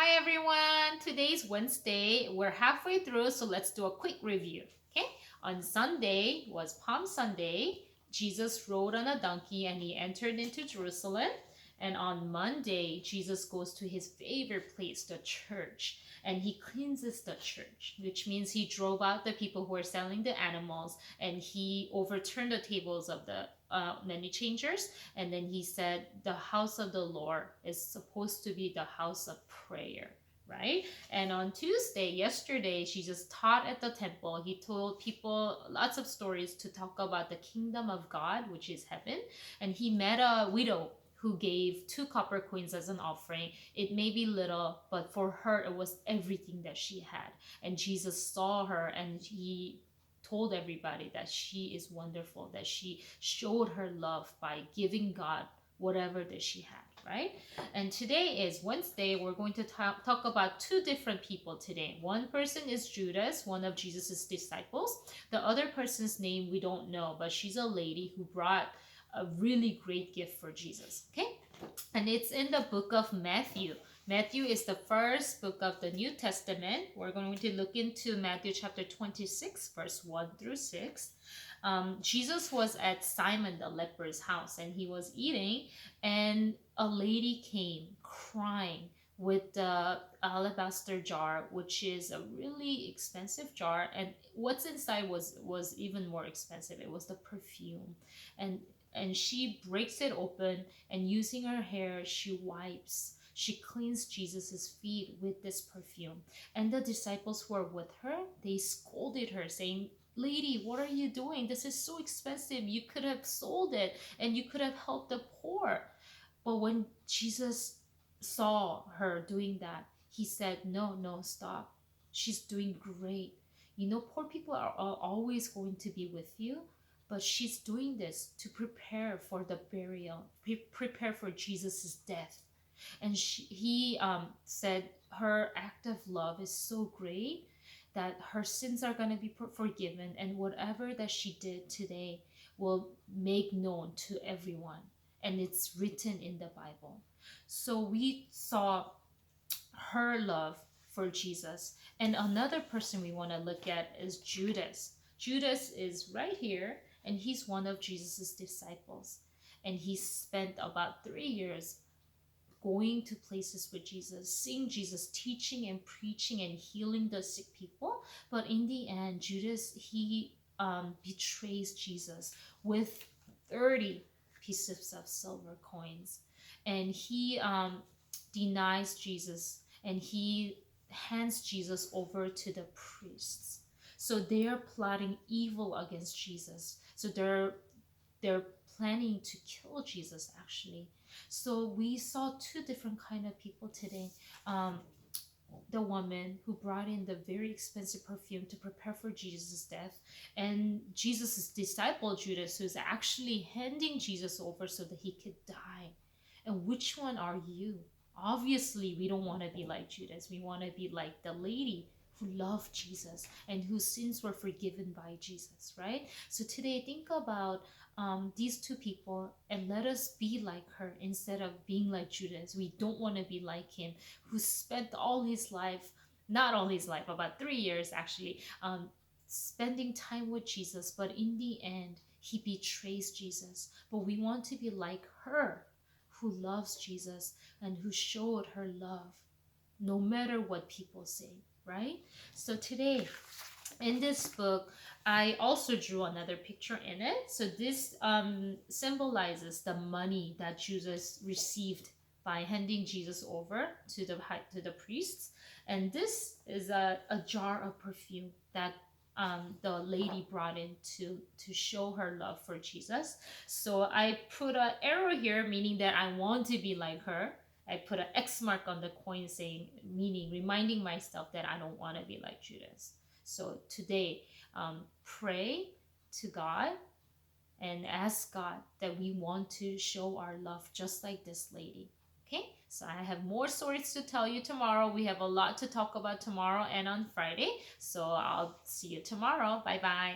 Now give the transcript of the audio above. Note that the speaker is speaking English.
Hi everyone! Today's Wednesday. We're halfway through, so let's do a quick review. Okay? On Sunday was Palm Sunday. Jesus rode on a donkey and he entered into Jerusalem. And on Monday, Jesus goes to his favorite place, the church, and he cleanses the church, which means he drove out the people who were selling the animals and he overturned the tables of the money changers. And then he said, the house of the Lord is supposed to be the house of prayer, right? And on Tuesday, yesterday, Jesus taught at the temple. He told people lots of stories to talk about the kingdom of God, which is heaven. And he met a widow who gave 2 copper coins as an offering. It may be little, but for her, it was everything that she had. And Jesus saw her and he told everybody that she is wonderful, that she showed her love by giving God whatever that she had, right? And today is Wednesday. We're going to talk about two different people today. One person is Judas, one of Jesus's disciples. The other person's name we don't know, but she's a lady who brought a really great gift for Jesus, okay? And it's in the book of Matthew. Matthew is the first book of the New Testament. We're going to look into Matthew chapter 26, verse 1 through 6. Jesus was at Simon the leper's house and he was eating, and a lady came crying with the alabaster jar, which is a really expensive jar, and what's inside was even more expensive. It was the perfume, and she breaks it open, and using her hair she cleans Jesus's feet with this perfume. And the disciples who were with her, they scolded her, saying, lady, what are you doing? This is so expensive. You could have sold it and you could have helped the poor. But when Jesus saw her doing that, he said, no, no, stop. She's doing great. Poor people are always going to be with you, but she's doing this to prepare for the burial, prepare for Jesus's death. And he said her act of love is so great that her sins are going to be forgiven, and whatever that she did today will make known to everyone, and it's written in the Bible. So we saw her love for Jesus. And another person we want to look at is Judas. Judas is right here, and he's one of Jesus's disciples, and he spent about 3 years going to places with Jesus, seeing Jesus teaching and preaching and healing the sick people. But in the end, Judas, he betrays Jesus with 30 pieces of silver coins. And he denies Jesus, and he hands Jesus over to the priests. So they are plotting evil against Jesus. So they're planning to kill Jesus, actually. So we saw two different kind of people today. The woman who brought in the very expensive perfume to prepare for Jesus' death, and Jesus' disciple Judas, who's actually handing Jesus over so that he could die. And which one are you? Obviously, we don't want to be like Judas. We want to be like the lady who loved Jesus and whose sins were forgiven by Jesus, right? So today, think about these two people and let us be like her instead of being like Judas. We don't want to be like him, who spent all his life, not all his life, about 3 years actually, spending time with Jesus, but in the end, he betrays Jesus. But we want to be like her, who loves Jesus and who showed her love no matter what people say, right? So today, in this book, I also drew another picture in it. So this symbolizes the money that Jesus received by handing Jesus over to the priests, and this is a jar of perfume that the lady brought in to show her love for Jesus. So I put an arrow here, meaning that I want to be like her. I put an X mark on the coin, saying, meaning reminding myself that I don't want to be like Judas. So today, pray to God and ask God that we want to show our love just like this lady. Okay, so I have more stories to tell you tomorrow. We have a lot to talk about tomorrow and on Friday. So I'll see you tomorrow. Bye bye.